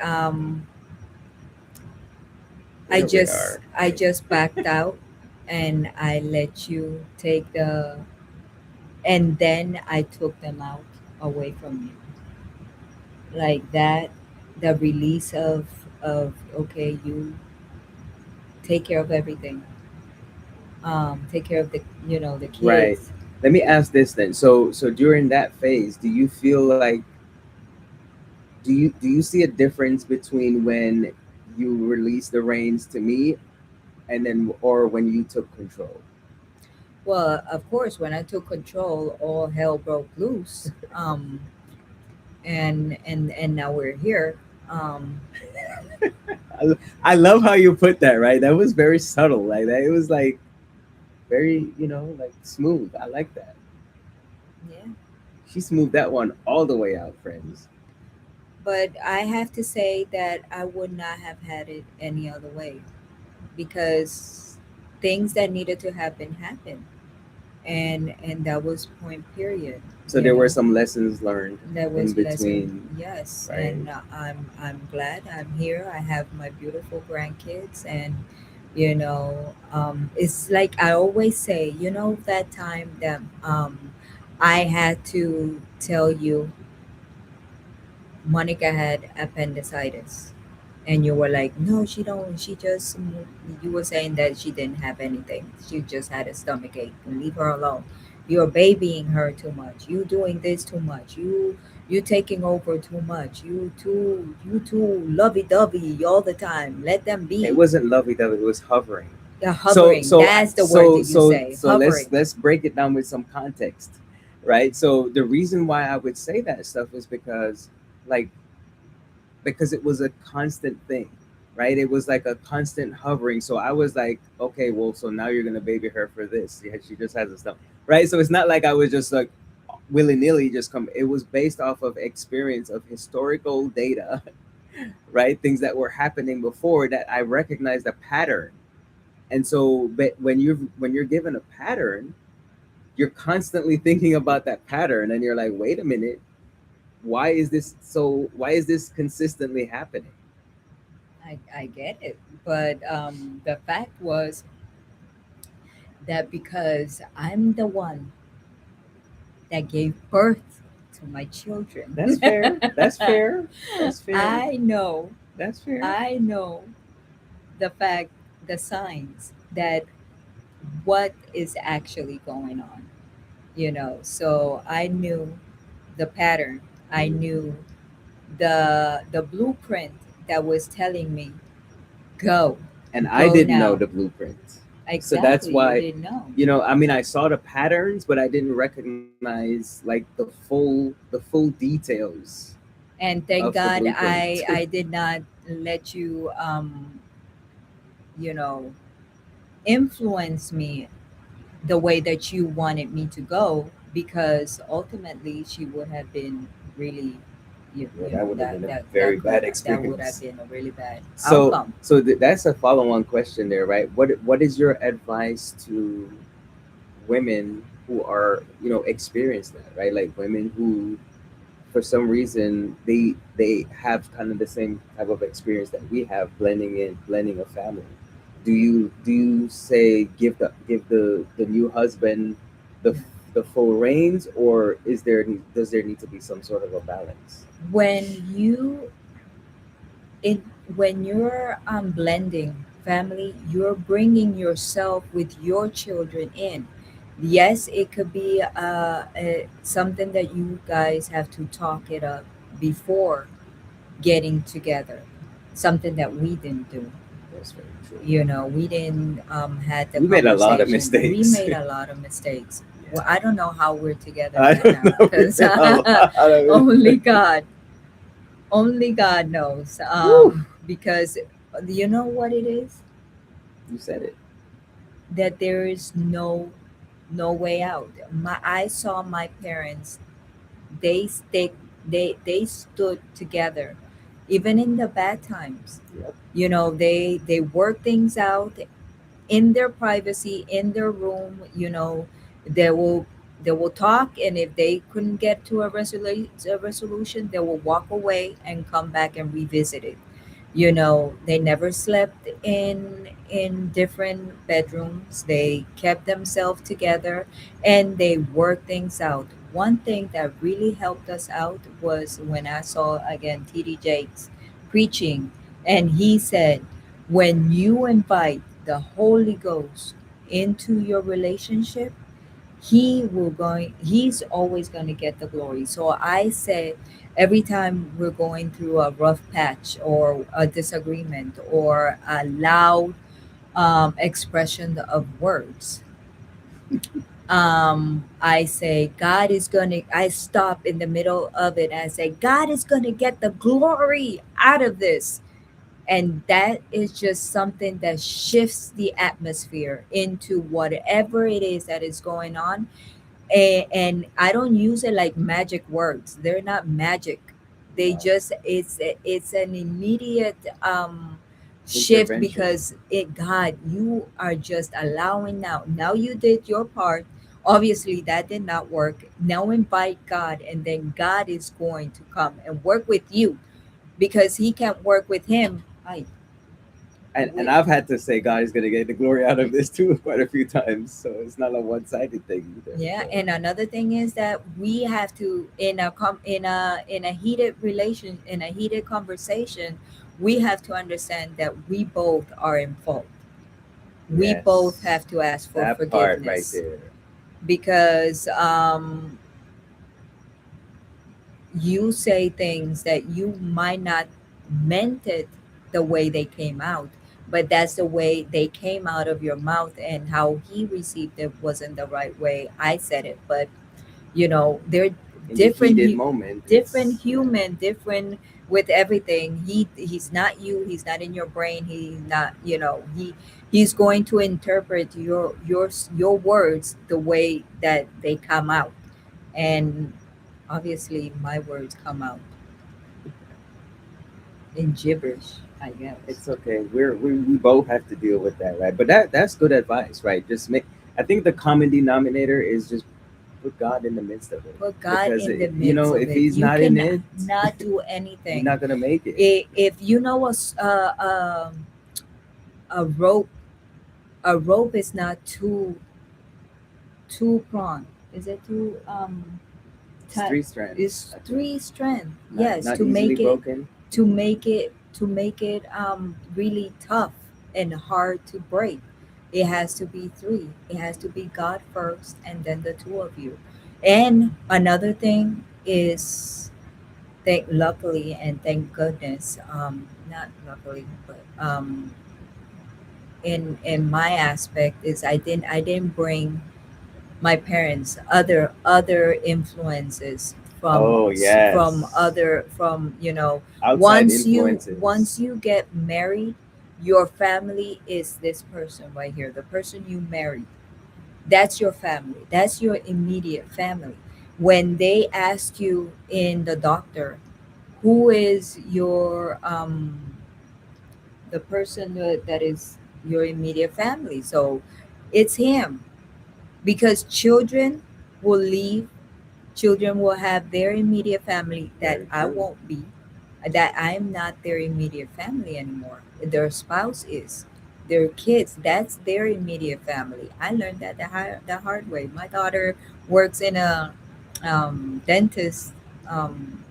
There we are. I just backed out and I let you take the and then I took them out away from you. Like that, the release of okay, you take care of everything. Take care of the Right. kids. Let me ask this then. So during that phase, do you feel like do you see a difference between when you release the reins to me and then or when you took control? Well, of course, when I took control, all hell broke loose. And now we're here. Um, I love how you put that, right? That was very subtle. Like that it was like very, like smooth. I like that. yeah, She smoothed that one all the way out, friends. but I have to say that I would not have had it any other way because things that needed to happen happened, and that was point period. So You there were know, some lessons learned that in was lesson. between, Yes, right? and I'm glad I'm here. I have my beautiful grandkids, and it's like I always say. That time that I had to tell you Monica had appendicitis, and you were like, no, she don't. She just you were saying that she didn't have anything. She just had a stomach ache. Leave her alone. You're babying her too much. You doing this too much. You taking over too much. You too lovey dovey all the time. Let them It be. wasn't lovey dovey, it was hovering. The So hovering. so That's the word so that you so say. so let's Hovering. let's break it down with some context, right? So the reason why I would say that stuff is like because it was a constant thing, right? It was like a constant hovering. So I was like, okay, well, so now you're gonna baby her for this. Yeah, she just has a stomach, right? So it's not like I was just like willy nilly just come. It was based off of experience of historical data, right? Things that were happening before that I recognized a pattern. And so, but when you're given a pattern, you're constantly thinking about that pattern, and you're like, wait a minute, why is this consistently happening? I get it, but the fact was that because I'm the one that gave birth to my children. That's fair. That's fair. That's fair. I know, That's fair. I know the fact, the signs that what is actually going on, So I knew the pattern. I knew the blueprint that was telling me, go, And I go didn't know now. the blueprint. So that's Exactly, you why, didn't know. I mean, I saw the patterns, but I didn't recognize like the full details And of thank the God blueprint. I did not let you you know influence me the way that you wanted me to go, because ultimately she would have been really Yeah, You that know, would have been a that very could bad that would have experience. been a really bad So, outcome. that's a follow-on question there, right? What is your advice to women who are, experience that, right? Like women who, for some reason, they have kind of the same type of experience that we have, blending a family. Do you say give the new husband the Yeah. the full reins, or does there need to be some sort of a balance? When you it when you're blending family, you're bringing yourself with your children in. Yes, it could be something that you guys have to talk it up before getting together, something that we didn't do. That's very true. You know, we didn't had the We made a lot of conversation. We mistakes. made a lot of mistakes. Well, Yeah. I don't know how we're together I right don't now know. We because made a lot of it. only God, only God knows. Woo! Because you know what it is, You said it. that there is no way out. I saw my parents. They stick. They stood together, even in the bad times. Yep. You know, they work things out in their privacy, in their room. You know, they will they will talk, and if they couldn't get to a resolution, they will walk away and come back and revisit it. You know, they never slept in different bedrooms. They kept themselves together, and they worked things out. One thing that really helped us out was when I saw again TD Jakes preaching, and he said, when you invite the Holy Ghost into your relationship, he's always going to get the glory. So I say, every time we're going through a rough patch or a disagreement or a loud expression of words, I say, I stop in the middle of it and I say, God is going to get the glory out of this. And that is just something that shifts the atmosphere into whatever it is that is going on. And I don't use it like magic words. They're not magic. They No. just it's an immediate shift, Intervention. because it God, you are just allowing now you did your part. Obviously that did not work. Now invite God, and then God is going to come and work with you, because he can't work with him. I And we, I've had to say God is gonna get the glory out of this too quite a few times. So it's not a one-sided thing either. Yeah, So and another thing is that we have to, in a heated relation, in a heated conversation, we have to understand that we both are in fault. We both yes, have to ask for that part right forgiveness, there. because you say things that you might not meant it the way they came out, but that's the way they came out of your mouth, and how he received it wasn't the right way I said it. But they're In the different heated moment, different it's yeah. human, different with everything. He's not you, he's not in your brain, he's not, he's going to interpret your words the way that they come out. And obviously my words come out in gibberish, I guess. It's okay. We both have to deal with that, right? But that's good advice, right? Just make. I think the common denominator is just put God in the midst of it, Put God because in the midst of if it. He's You not in can it, not do you're anything. not gonna make it. If you know a rope, a rope is not two prong. Is it two It's tight? three strands, It's I think. three strand. Not Yes, not easily broken. to make it really tough and hard to break. It has to be three. It has to be God first, and then the two of you. And another thing is, thank luckily and thank goodness, not luckily, but in my aspect is, I didn't bring my parents other influences Oh yes, from outside influences. once you get married, your family is this person right here, the person you married. That's your family, that's your immediate family. When they ask you in the doctor, who is your the person that is your immediate family. So it's him, because children will leave, children will have their immediate family that Very I true. won't be, that I'm not their immediate family anymore. Their spouse is, their kids, that's their immediate family. I learned that the hard way. My daughter works in a dentist, um,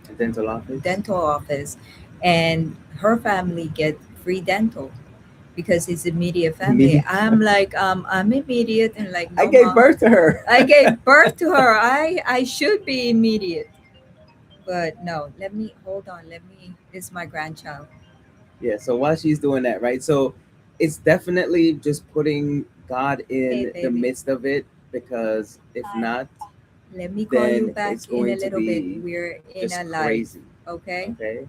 A dental office. dental office, and her family get free dental because it's immediate family. Immediate. I'm like, I'm immediate, and like, I no, gave mom, birth to her. I gave birth to her. I should be immediate, but no. Let me hold on. Let me. It's my grandchild. Yeah. So while she's doing that, right? So it's definitely just putting God Hey, in the baby. midst of it, because if Hi. not, Let me call you then back it's in a going to little bit. be We're in a just live. crazy. Okay. Okay.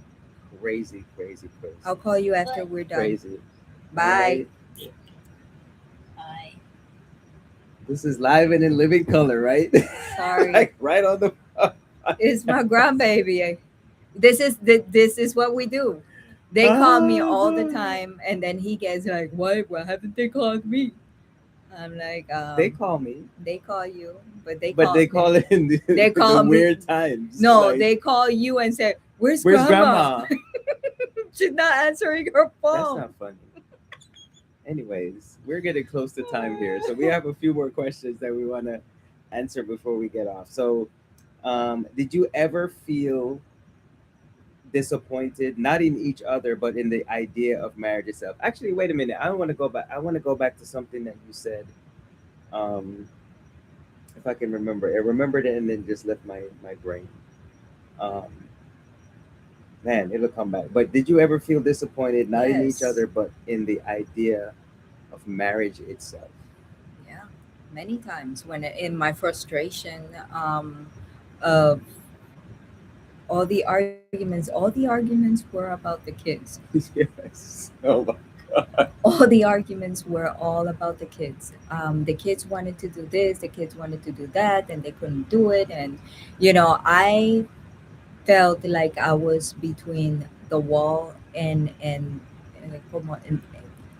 Crazy, crazy, I'll crazy, call you after we're done. crazy. All Bye. right. This is live and in living color, right? Sorry. Like right on the. It's my grandbaby. This is what we do. They call me all the Ah, time, and then he gets like, "Why? Why haven't they called me?" I'm like, they call me, they call you, but they but call they call it in they the call me. weird times. No, Like, they call you and say, "Where's where's grandma?" grandma? She's not answering her That's phone. not funny. Anyways, we're getting close to time here, so we have a few more questions that we want to answer before we get off. So, did you ever feel disappointed, not in each other, but in the idea of marriage itself? Actually, wait a minute. I want to go back. I want to go back to something that you said. Um, if I can remember, I remembered it and then just left my brain. Um, Man, it'll come back. But did you ever feel disappointed, not in each Yes. other, but in the idea of marriage itself? Yeah. Many times when in my frustration, of all the arguments were about the kids. Yes. Oh my God. All the arguments were all about the kids. The kids wanted to do this, the kids wanted to do that, and they couldn't do it. And I felt like I was between the wall In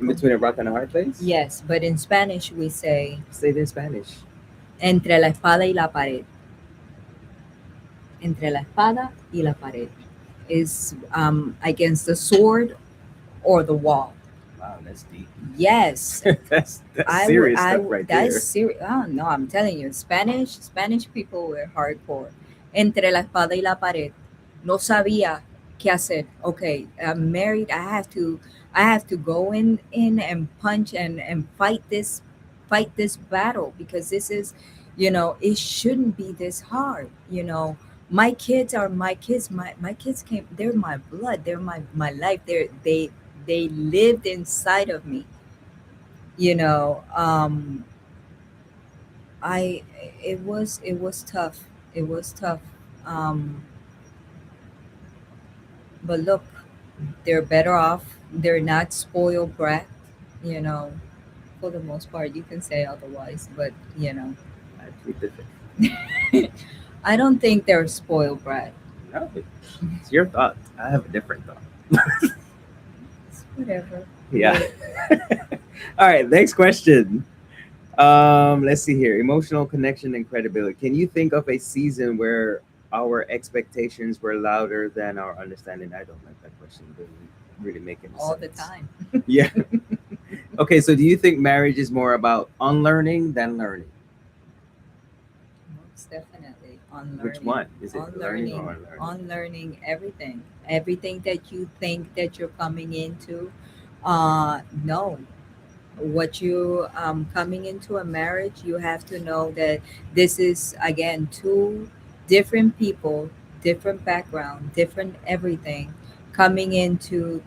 between a rock and a hard place? yes, but in Spanish we say Say it in Spanish. entre la espada y la pared. Entre la espada y la pared is against the sword or the wall. Wow, that's deep. Yes, That's serious stuff right That's there. serious. Oh no, I'm telling you, Spanish people were hardcore. Entre la espada y la pared, no sabía qué hacer. Okay, I'm married. I have to go in and punch and fight this battle, because this is, it shouldn't be this hard. My kids are my kids. My kids came. They're my blood. They're my life. They lived inside of me. you know um I it was tough. It was tough. um but look, they're better off. They're not spoiled brat, you know for the most part. You can say otherwise, but I plead the fifth. I don't think they're spoiled brat. No, it's your thought. I have a different thought. It's whatever. Yeah. All right, next question. Let's see here. Emotional connection and credibility. Can you think of a season where our expectations were louder than our understanding? I don't like that question. It doesn't really make any All the sense. time. Yeah. Okay, so do you think marriage is more about unlearning than learning? Most definitely Which unlearning. one? Is it learning or unlearning? Unlearning everything that you think that you're coming into. No, what you coming into a marriage, you have to know that this is again two different people, different background, different everything, coming into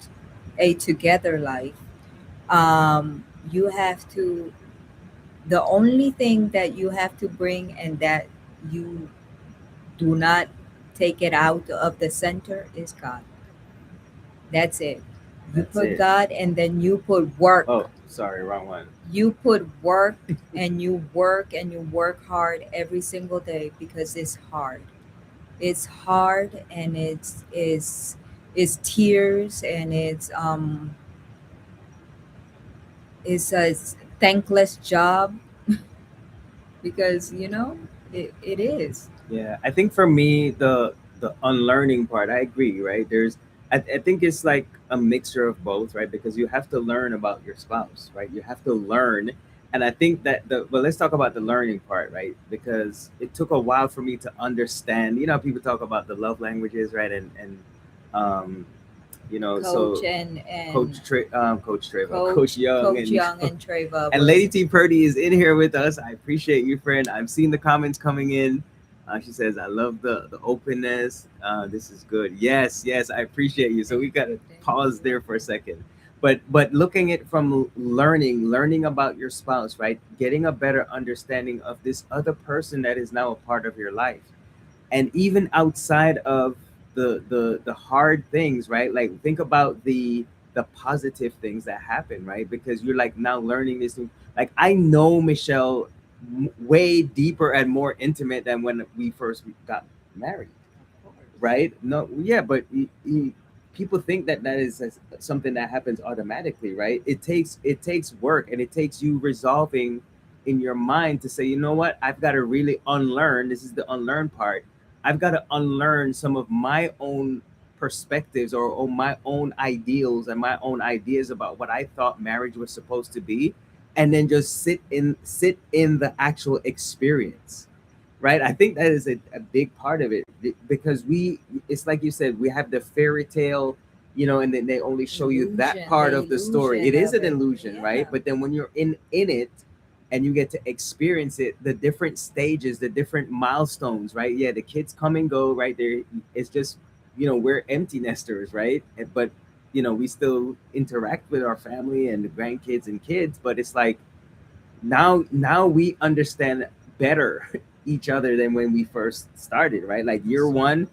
a together life. You have to The only thing that you have to bring, and that you do not take it out of the center, is God. That's it. You That's put it. God, and then you put work. Oh, sorry, wrong one. You put work, and you work hard every single day, because it's hard. It's hard, and it's tears, and it's a thankless job, because it is. Yeah, I think for me, the unlearning part, I agree, right? I think it's like a mixture of both, right? Because you have to learn about your spouse, right? You have to learn, and I think that well, let's talk about the learning part, right? Because it took a while for me to understand. You know, people talk about the love languages, right? Um, Coach so Coach Trevor, Coach Young, Coach and Young and Treva and was. Lady T Purdy is in here with us. I appreciate you, friend. I'm seeing the comments coming in. She says, "I love the openness. This is good. Yes, yes, I appreciate you." So Thank we got you, to thank pause you. there for a second. But looking at from learning about your spouse, right? Getting a better understanding of this other person that is now a part of your life, and even outside of the hard things, right? Like think about the positive things that happen, right? Because you're like now learning this new, like I know Michelle way deeper and more intimate than when we first got married, Of course. right? No, yeah, but people think that that is something that happens automatically, right? It takes work, and it takes you resolving in your mind to say, you know what, I've got to really unlearn. This is the unlearn part. I've got to unlearn some of my own perspectives, or my own ideals and my own ideas about what I thought marriage was supposed to be, and then just sit in the actual experience, right? I think that is a big part of it, because it's like you said, we have the fairy tale, and then they only show you that Illusion, part the of the story. It illusion is of an it. illusion, right? Yeah. But then when you're in it, and you get to experience it, the different stages, the different milestones, right? Yeah, the kids come and go, right there. It's just, we're empty nesters, right? But we still interact with our family and the grandkids and kids, but it's like now we understand better each other than when we first started, right? Like year one,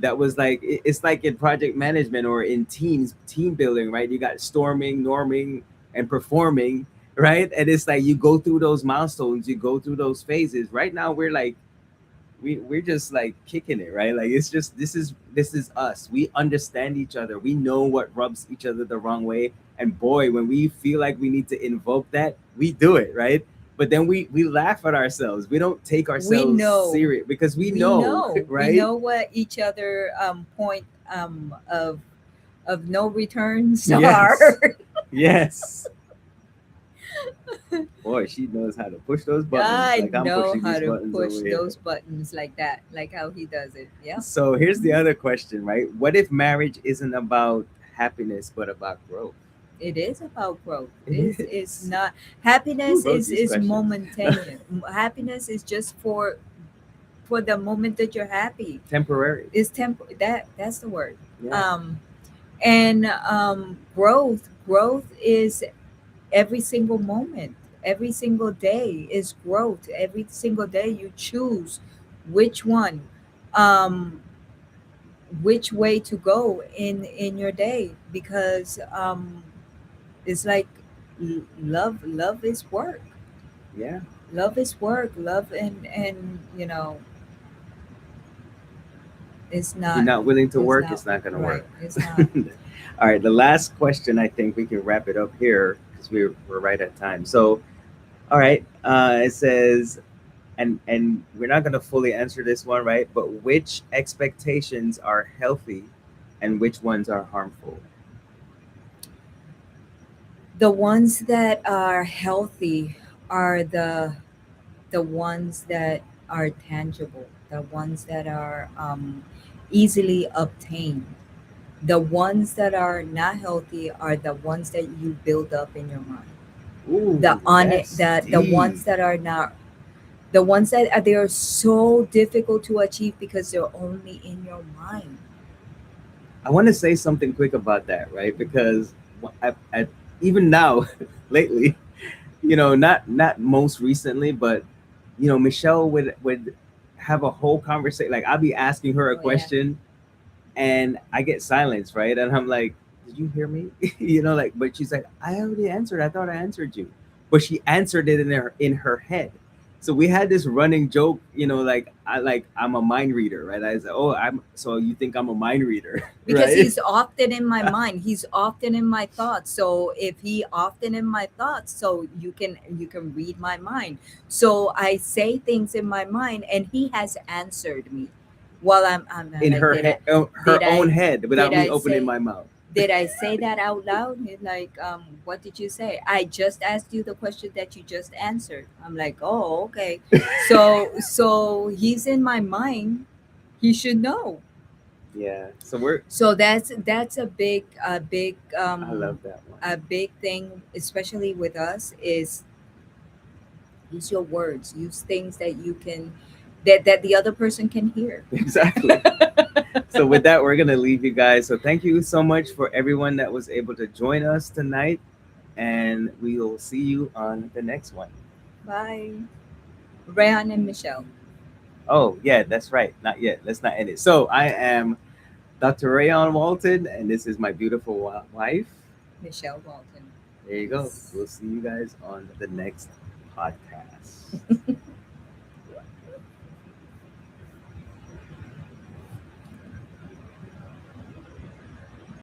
that was like it's like in project management or in team building, right? You got storming, norming, and performing, right? And it's like you go through those milestones, you go through those phases. Right now we're like we're just like kicking it, right? Like it's just this is us. We understand each other. We know what rubs each other the wrong way. And boy, when we feel like we need to invoke that, we do it, right? But then we laugh at ourselves. We don't take We ourselves know, serious because we we know, know, we right? know what each other point of no returns Yes. are. Yes. Boy, she knows how to push those buttons I like I'm know pushing how these to buttons push over here. those buttons like that, like how he does it. Yeah. So here's the Mhm. other question, right? What if marriage isn't about happiness but about growth? It is about growth. It It's is. not Who happiness wrote these is questions? momentary. Happiness is just for the moment that you're happy. Temporary. Is that's the word. Yeah. Um and growth is every single moment, every single day is growth. Every single day you choose which one, um which way to go in your day, because it's like love is work. Yeah. Love is work. Love, and it's If you're not willing to it's work, not it's not going to right, work. it's not. All right. The last question, I think we can wrap it up here because we're right at time. So, all right. It says, and we're not going to fully answer this one, right? But which expectations are healthy and which ones are harmful? The ones that are healthy are the ones that are tangible, the ones that are easily obtained. The ones that are not healthy are the ones that you build up in your mind. Ooh, that's The deep. ones that are not, the ones that they are so difficult to achieve because they're only in your mind. I want to say something quick about that, right? Because even now, lately, not most recently, but Michelle would have a whole conversation. Like I'll be asking her a Oh yeah. question, and I get silence, right? And I'm like, "Did you hear me?" Like, but she's like, "I already answered. I thought I answered you," but she answered it in her head. So we had this running joke, like I'm a mind reader, right? I said, "Oh, I'm so you think I'm a mind reader, because right?" he's often in my mind, he's often in my thoughts. So if he often in my thoughts, so you can read my mind. So I say things in my mind and he has answered me while I'm In like, her did I head, did her own I head, did without me I opening say my mouth. did I say that out loud? He's like, what did you say? I just asked you the question that you just answered. I'm like, oh, okay. So he's in my mind. He should know. Yeah. So we're. So that's a big I love that one. a big thing, especially with us, is use your words, use things that you can that the other person can hear. Exactly. So with that, we're gonna leave you guys. So thank you so much for everyone that was able to join us tonight, and we will see you on the next one. Bye. Rayan and Michelle. Oh yeah, that's right. Not yet. Let's not end it. So I am Dr. Rayon Walton, and this is my beautiful wife. Michelle Walton. There you go. Yes. We'll see you guys on the next podcast.